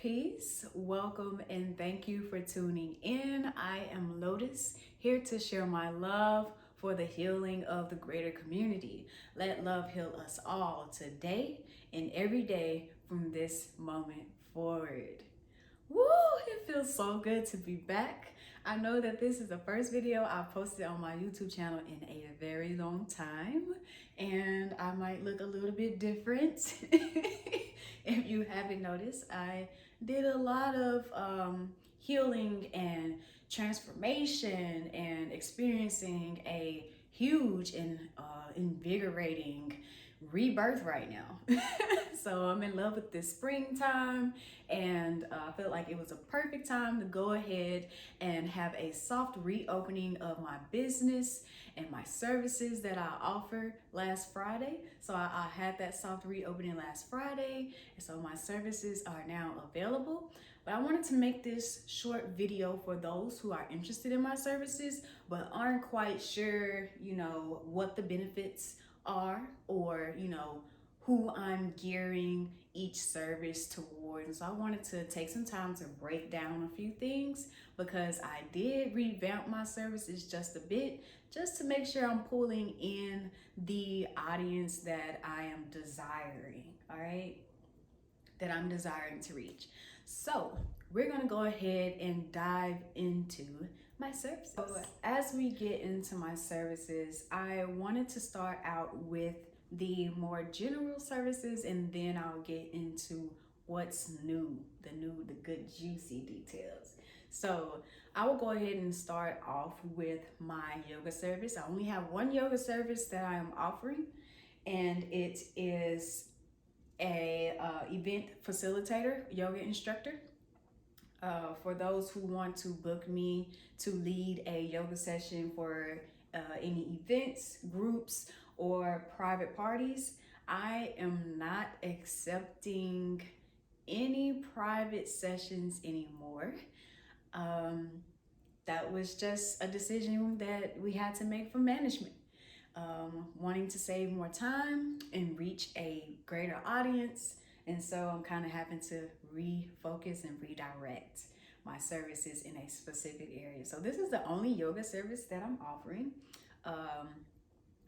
Peace, welcome, and thank you for tuning in. I am Lotus, here to share my love for the healing of the greater community. Let love heal us all today and every day from this moment forward. Woo! It feels so good to be back. I know that this is the first video I've posted on my YouTube channel in a very long time, and I might look a little bit different. If you haven't noticed, I did a lot of healing and transformation and experiencing a huge and invigorating rebirth right now. So I'm in love with this springtime, and I felt like it was a perfect time to go ahead and have a soft reopening of my business and my services that I offered last Friday. So I had that soft reopening last Friday, and so my services are now available. But I wanted to make this short video for those who are interested in my services but aren't quite sure, what the benefits are, or who I'm gearing each service towards. And so I wanted to take some time to break down a few things, because I did revamp my services just a bit, just to make sure I'm pulling in the audience that I am desiring, all right? That I'm desiring to reach. So we're gonna go ahead and dive into my services. So as we get into my services, I wanted to start out with the more general services, and then I'll get into what's new, the good juicy details. So I will go ahead and start off with my yoga service. I only have one yoga service that I am offering, and it is a event facilitator, yoga instructor. For those who want to book me to lead a yoga session for any events, groups, or private parties, I am not accepting any private sessions anymore. That was just a decision that we had to make for management. Wanting to save more time and reach a greater audience. And so I'm kind of having to refocus and redirect my services in a specific area. So this is the only yoga service that I'm offering.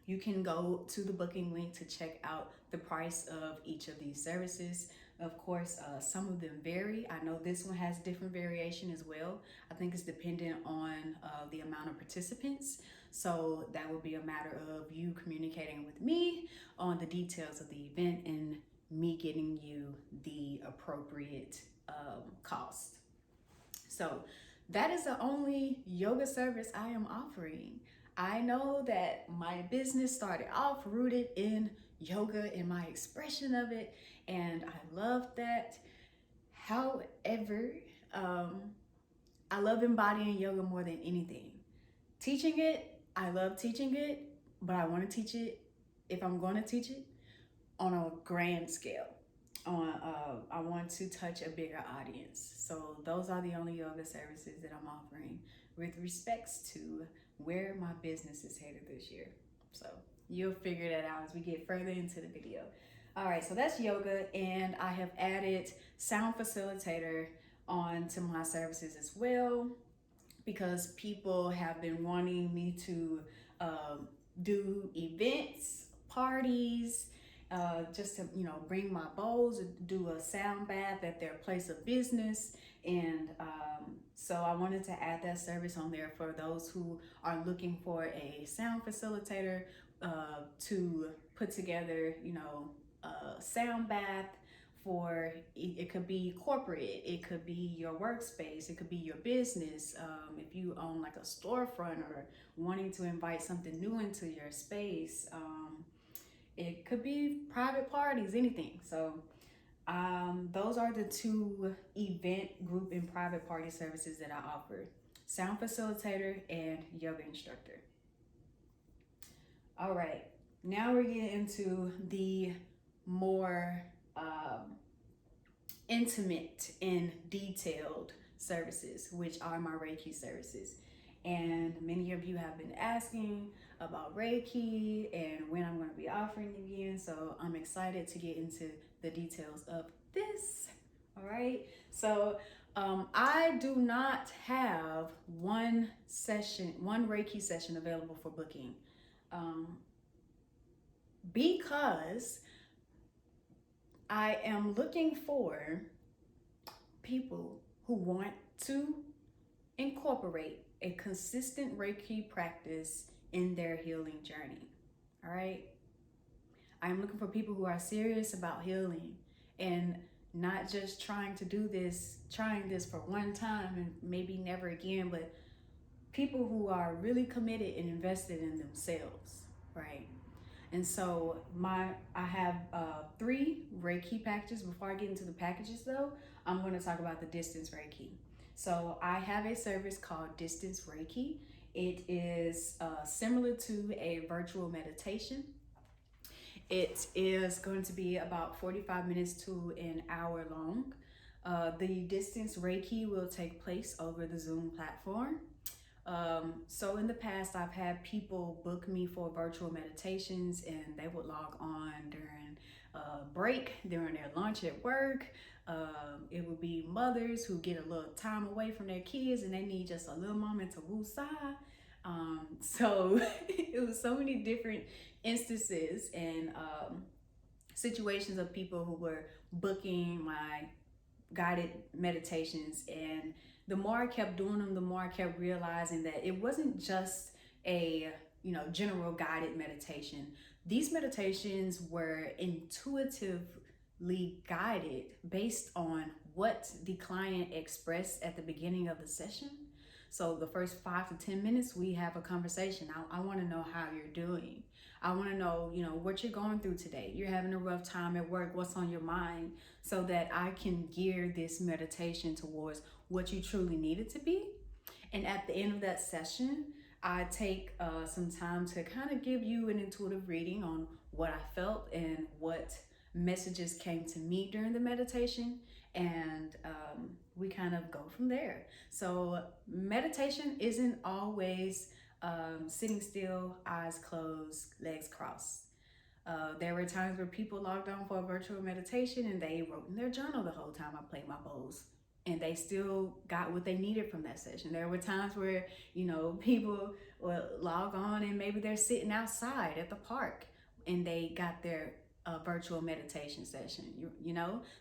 You can go to the booking link to check out the price of each of these services. Of course, some of them vary. I know this one has different variation as well. I think it's dependent on the amount of participants. So that would be a matter of you communicating with me on the details of the event and me getting you the appropriate cost. So that is the only yoga service I am offering. I know that my business started off rooted in yoga and my expression of it, and I love that. However, I love embodying yoga more than anything. Teaching it, I love teaching it, but I want to teach it, if I'm going to teach it, on a grand scale. I want to touch a bigger audience. So those are the only yoga services that I'm offering with respects to where my business is headed this year. So you'll figure that out as we get further into the video. All right, so that's yoga, and I have added sound facilitator onto my services as well, because people have been wanting me to do events, parties, just to bring my bowls, do a sound bath at their place of business. And so I wanted to add that service on there for those who are looking for a sound facilitator to put together a sound bath for, it could be corporate, it could be your workspace, it could be your business. If you own like a storefront or wanting to invite something new into your space, it could be private parties, anything. So those are the two event, group, and private party services that I offer: sound facilitator and yoga instructor. All right, now we're getting into the more intimate and detailed services, which are my Reiki services. And many of you have been asking about Reiki and when I'm going to be offering again. So I'm excited to get into the details of this. All right. So I do not have one Reiki session available for booking, um, because I am looking for people who want to incorporate a consistent Reiki practice in their healing journey. All right. I'm looking for people who are serious about healing and not just trying this for one time and maybe never again, but people who are really committed and invested in themselves, right? And so I have 3 Reiki packages. Before I get into the packages though, I'm going to talk about the distance Reiki. So I have a service called Distance Reiki. It is similar to a virtual meditation. It is going to be about 45 minutes to an hour long. The distance Reiki will take place over the Zoom platform. So in the past, I've had people book me for virtual meditations, and they would log on during break, during their lunch at work. It would be mothers who get a little time away from their kids and they need just a little moment to woosah. So it was so many different instances and situations of people who were booking my guided meditations, and the more I kept doing them, the more I kept realizing that it wasn't just a general guided meditation. These meditations were intuitively guided based on what the client expressed at the beginning of the session. So the first 5 to 10 minutes, we have a conversation. I want to know how you're doing. I want to know, what you're going through today. You're having a rough time at work. What's on your mind? So that I can gear this meditation towards what you truly need it to be. And at the end of that session, I take some time to kind of give you an intuitive reading on what I felt and what messages came to me during the meditation. And we kind of go from there. So meditation isn't always sitting still, eyes closed, legs crossed. There were times where people logged on for a virtual meditation and they wrote in their journal the whole time I played my bowls, and they still got what they needed from that session. There were times where, people will log on and maybe they're sitting outside at the park and they got their virtual meditation session,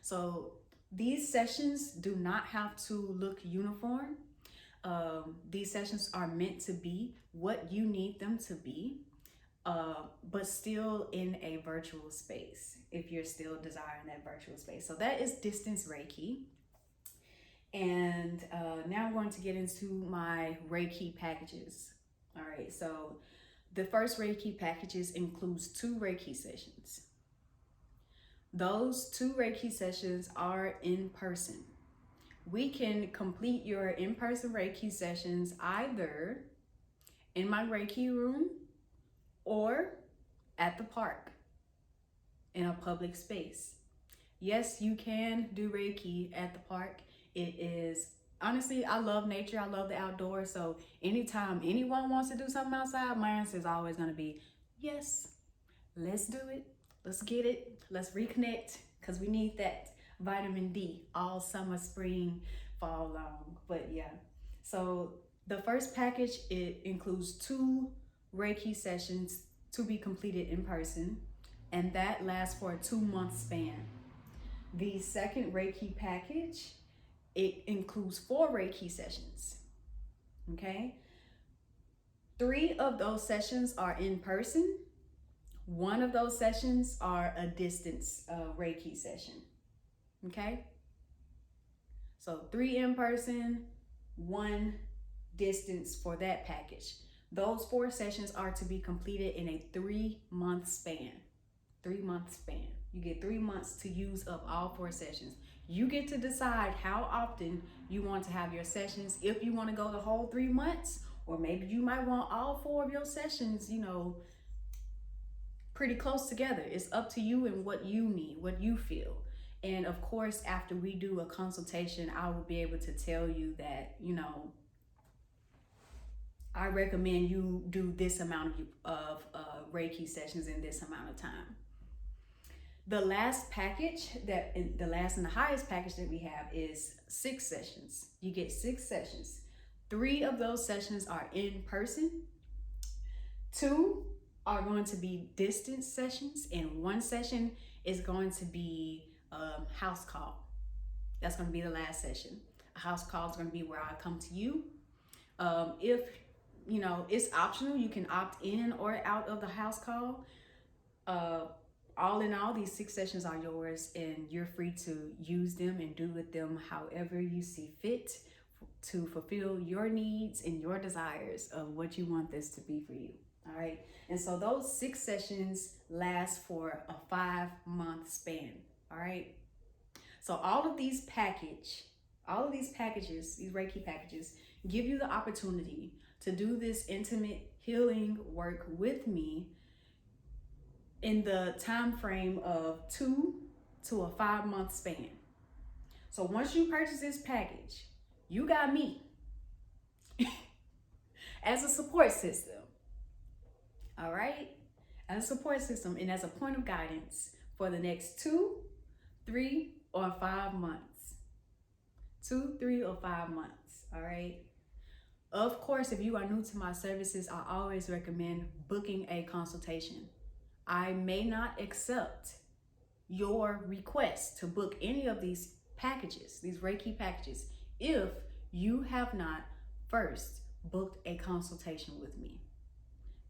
So these sessions do not have to look uniform. These sessions are meant to be what you need them to be, but still in a virtual space if you're still desiring that virtual space. So that is distance Reiki. And now I'm going to get into my Reiki packages. All right, so the first Reiki packages includes 2 Reiki sessions. Those 2 Reiki sessions are in person. We can complete your in-person Reiki sessions either in my Reiki room or at the park in a public space. Yes, you can do Reiki at the park. It is, honestly, I love nature. I love the outdoors. So anytime anyone wants to do something outside, my answer is always going to be, yes, let's do it. Let's get it. Let's reconnect, because we need that vitamin D all summer, spring, fall long. But yeah, so the first package, it includes 2 Reiki sessions to be completed in person, and that lasts for a 2-month span. The second Reiki package, it includes 4 Reiki sessions. Okay, 3 of those sessions are in person. 1 of those sessions are a distance Reiki session. Okay, so 3 in person, 1 distance for that package. Those 4 sessions are to be completed in a 3-month span. 3-month span. You get 3 months to use up all 4 sessions. You get to decide how often you want to have your sessions. If you want to go the whole 3 months, or maybe you might want all 4 of your sessions, pretty close together. It's up to you and what you need, what you feel. And of course, after we do a consultation, I will be able to tell you that, I recommend you do this amount of Reiki sessions in this amount of time. The last package the last and the highest package that we have is 6 sessions. You get 6 sessions. 3 of those sessions are in person. 2 are going to be distance sessions, and 1 session is going to be house call. That's going to be the last session. A house call is going to be where I come to you. If it's optional, you can opt in or out of the house call. All in all, these 6 sessions are yours, and you're free to use them and do with them however you see fit to fulfill your needs and your desires of what you want this to be for you. All right. And so those 6 sessions last for a 5-month span. All right. So all of these packages, these Reiki packages, give you the opportunity to do this intimate healing work with me in the time frame of 2 to a 5-month span. So once you purchase this package, you got me as a support system. All right? As a support system and as a point of guidance for the next 2, 3, or 5 months. 2, 3, or 5 months. All right? Of course, if you are new to my services, I always recommend booking a consultation. I may not accept your request to book any of these packages, these Reiki packages, if you have not first booked a consultation with me.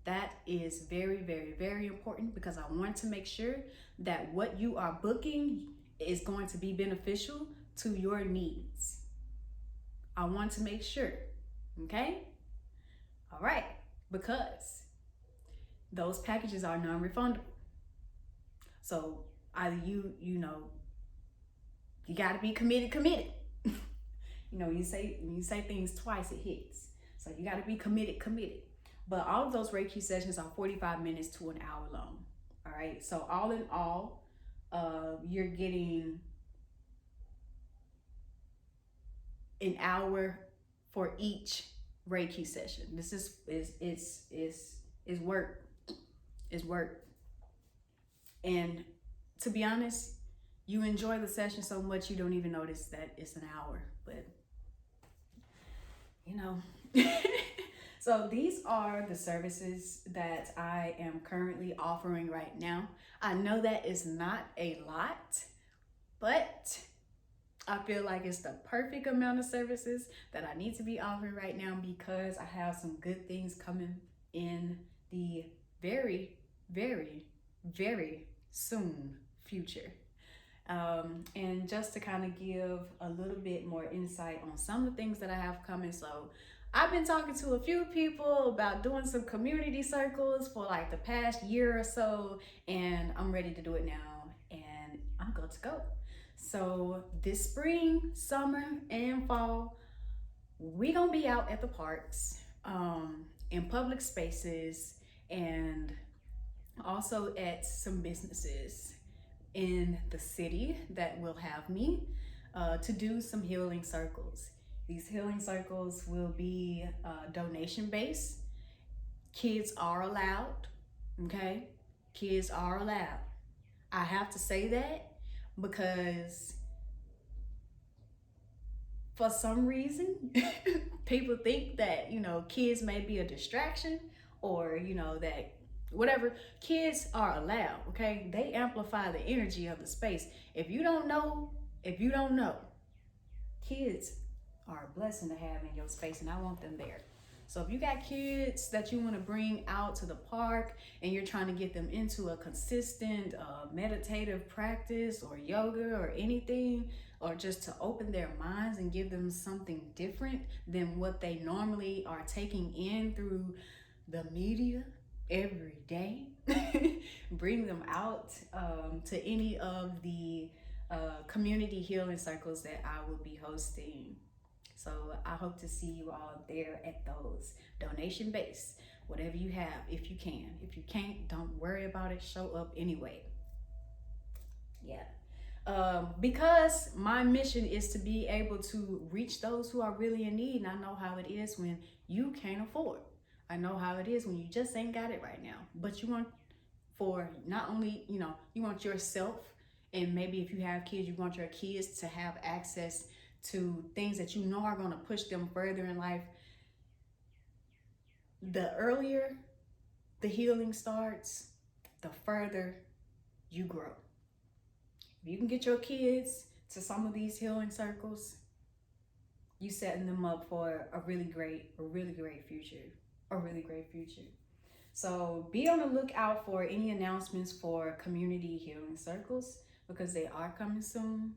That is very, very, very important because I want to make sure that what you are booking is going to be beneficial to your needs. I want to make sure, okay? All right, because those packages are non-refundable. So either you got to be committed. When you say things twice, it hits. So you got to be committed. But all of those Reiki sessions are 45 minutes to an hour long. All right. So all in all, you're getting an hour for each Reiki session. This is work. It's work. And to be honest, you enjoy the session so much you don't even notice that it's an hour. But So these are the services that I am currently offering right now. I know that is not a lot, but I feel like it's the perfect amount of services that I need to be offering right now because I have some good things coming in the very, very, very soon future. And just to kind of give a little bit more insight on some of the things that I have coming. So I've been talking to a few people about doing some community circles for like the past year or so, and I'm ready to do it now, and I'm good to go. So this spring, summer, and fall, we're gonna be out at the parks, in public spaces, and also at some businesses in the city that will have me to do some healing circles. These healing circles will be donation based. Kids are allowed, okay? Kids are allowed. I have to say that because for some reason, people think that, kids may be a distraction or, that whatever. Kids are allowed, okay? They amplify the energy of the space. If you don't know, kids are a blessing to have in your space, and I want them there. So if you got kids that you want to bring out to the park and you're trying to get them into a consistent meditative practice or yoga or anything, or just to open their minds and give them something different than what they normally are taking in through the media every day, bring them out to any of the community healing circles that I will be hosting. So I hope to see you all there at those. Donation based, whatever you have, if you can. If you can't, don't worry about it. Show up anyway. Yeah. Because my mission is to be able to reach those who are really in need. And I know how it is when you can't afford. I know how it is when you just ain't got it right now. But you want for not only, you want yourself, and maybe if you have kids, you want your kids to have access to things that you know are going to push them further in life. The earlier the healing starts, the further you grow. If you can get your kids to some of these healing circles, you setting them up for a really great future. A really great future. So be on the lookout for any announcements for community healing circles, because they are coming soon.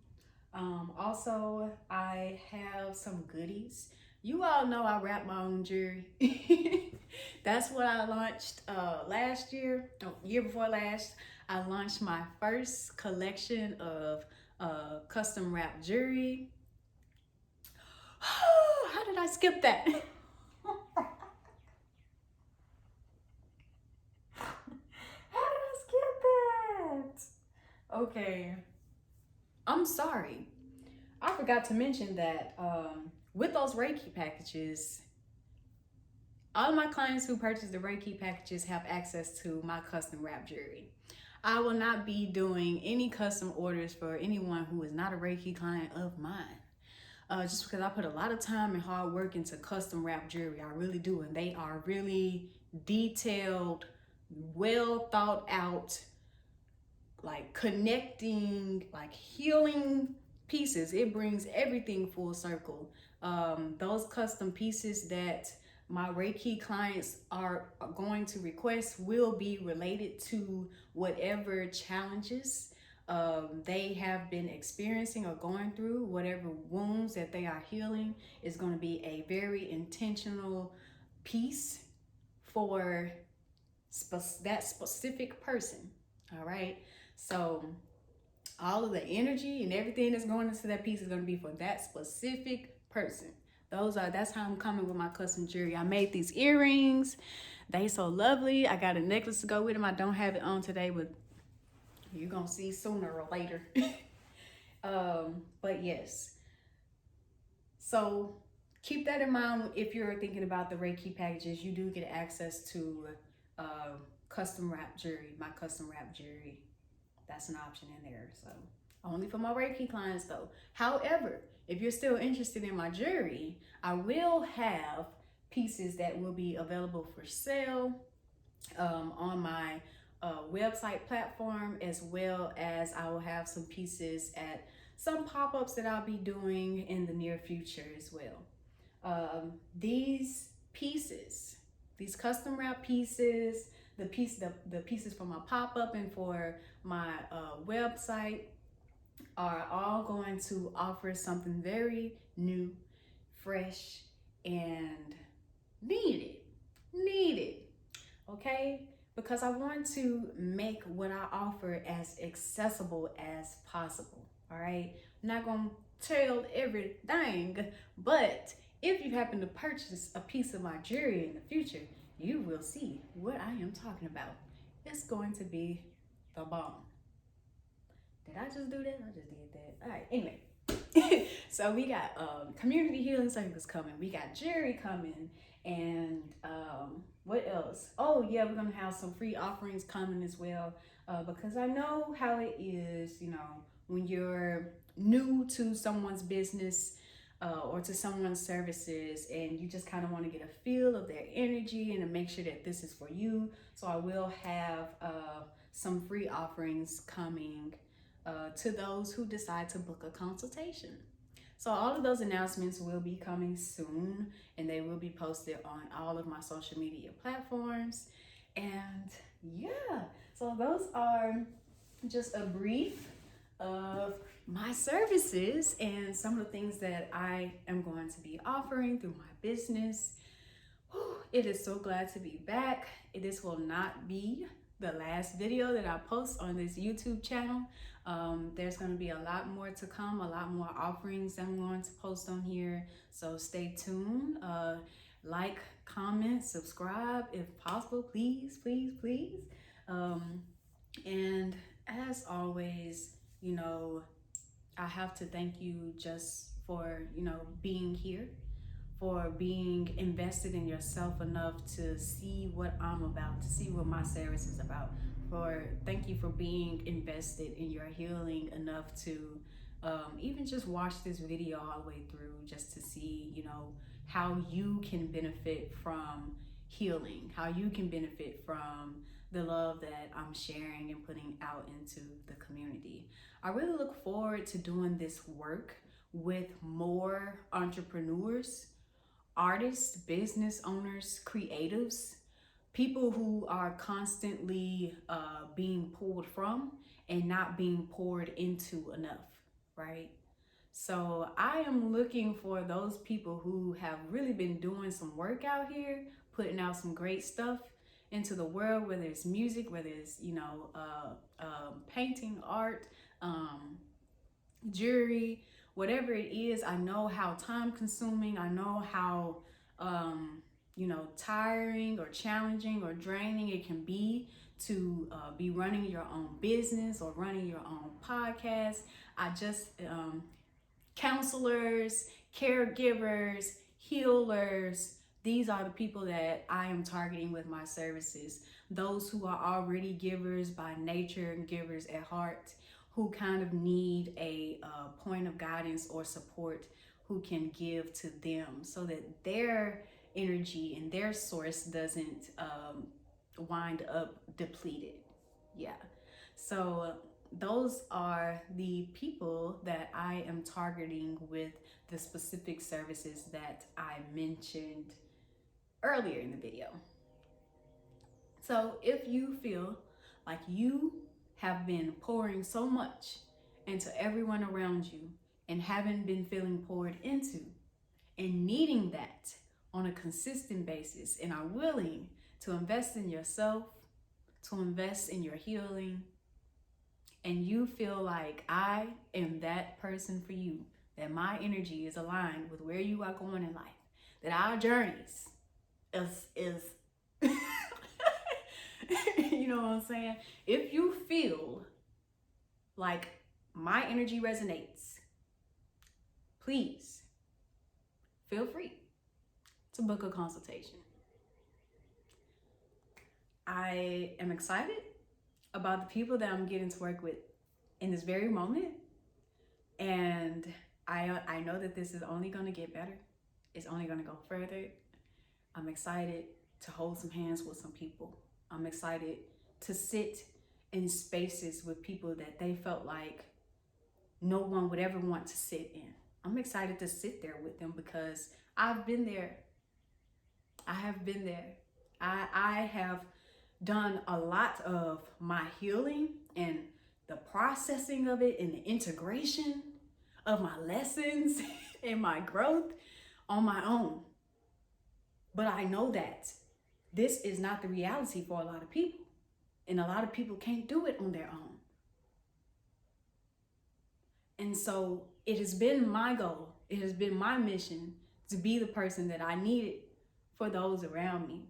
Also, I have some goodies. You all know I wrap my own jewelry. That's what I launched last year, year before last. I launched my first collection of custom wrap jewelry. How did I skip that? Okay, I'm sorry. I forgot to mention that with those Reiki packages, all of my clients who purchase the Reiki packages have access to my custom wrap jewelry. I will not be doing any custom orders for anyone who is not a Reiki client of mine. Just because I put a lot of time and hard work into custom wrap jewelry. I really do. And they are really detailed, well thought out, like connecting, like healing pieces. It brings everything full circle. Those custom pieces that my Reiki clients are going to request will be related to whatever challenges they have been experiencing or going through. Whatever wounds that they are healing is going to be a very intentional piece for that specific person. All right. So all of the energy and everything that's going into that piece is going to be for that specific person. That's how I'm coming with my custom jewelry. I made these earrings. They so lovely. I got a necklace to go with them. I don't have it on today, but you're going to see sooner or later. But yes. So keep that in mind if you're thinking about the Reiki packages. You do get access to custom wrap jewelry, my custom wrap jewelry. That's an option in there. So only for my Reiki clients though. However, if you're still interested in my jewelry, I will have pieces that will be available for sale on my website platform, as well as I will have some pieces at some pop-ups that I'll be doing in the near future as well. These pieces, these custom wrap pieces, the pieces for my pop-up and for my website are all going to offer something very new, fresh, and needed, okay? Because I want to make what I offer as accessible as possible, all right? I'm not gonna tell everything, but if you happen to purchase a piece of my jewelry in the future, you will see what I am talking about. It's going to be the bomb. Did I just do that? I just did that. All right, anyway. So we got community healing circles coming. We got jewelry coming. And what else? Oh, yeah, we're going to have some free offerings coming as well. Because I know how it is, when you're new to someone's business or to someone's services, and you just kind of want to get a feel of their energy and to make sure that this is for you. So I will have some free offerings coming to those who decide to book a consultation. So all of those announcements will be coming soon, and they will be posted on all of my social media platforms. And yeah, so those are just a brief of my services and some of the things that I am going to be offering through my business. It is so glad to be back. This will not be the last video that I post on this YouTube channel. There's going to be a lot more to come, a lot more offerings I'm going to post on here. So stay tuned. Like, comment, subscribe if possible, please, please, please. And as always, I have to thank you just for, being here, for being invested in yourself enough to see what I'm about, to see what my service is about, thank you for being invested in your healing enough to even just watch this video all the way through, just to see, you know, how you can benefit from healing, how you can benefit from the love that I'm sharing and putting out into the community. I really look forward to doing this work with more entrepreneurs, artists, business owners, creatives, people who are constantly being pulled from and not being poured into enough, right? So I am looking for those people who have really been doing some work out here, putting out some great stuff into the world, whether it's music, whether it's, you know, painting, art, jewelry, whatever it is. I know how time consuming, I know how, you know, tiring or challenging or draining it can be to be running your own business or running your own podcast. I just, counselors, caregivers, healers, these are the people that I am targeting with my services. Those who are already givers by nature and givers at heart, who kind of need a point of guidance or support, who can give to them so that their energy and their source doesn't wind up depleted. Yeah. So those are the people that I am targeting with the specific services that I mentioned earlier in the video. So if you feel like you have been pouring so much into everyone around you and haven't been feeling poured into and needing that on a consistent basis and are willing to invest in yourself, to invest in your healing, and you feel like I am that person for you, that my energy is aligned with where you are going in life, that our journeys is you know what I'm saying? If you feel like my energy resonates, please feel free to book a consultation. I am excited about the people that I'm getting to work with in this very moment. And I know that this is only going to get better. It's only going to go further. I'm excited to hold some hands with some people. I'm excited to sit in spaces with people that they felt like no one would ever want to sit in. I'm excited to sit there with them because I've been there. I have been there. I have done a lot of my healing and the processing of it and the integration of my lessons and my growth on my own. But I know that this is not the reality for a lot of people. And a lot of people can't do it on their own. And so it has been my goal, it has been my mission to be the person that I needed for those around me.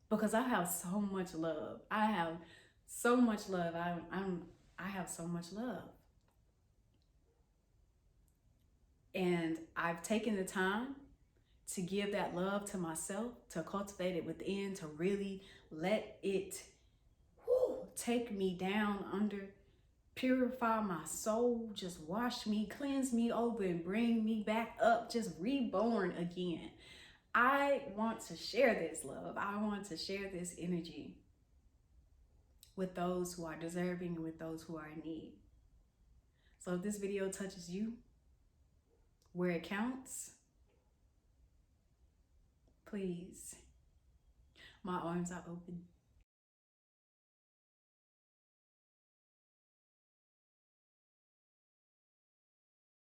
Because I have so much love. I have so much love. I have so much love. And I've taken the time to give that love to myself, to cultivate it within, to really let it take me down under, purify my soul, just wash me, cleanse me over, and bring me back up, just reborn again. I want to share this love. I want to share this energy with those who are deserving and with those who are in need. So if this video touches you where it counts, please, my arms are open.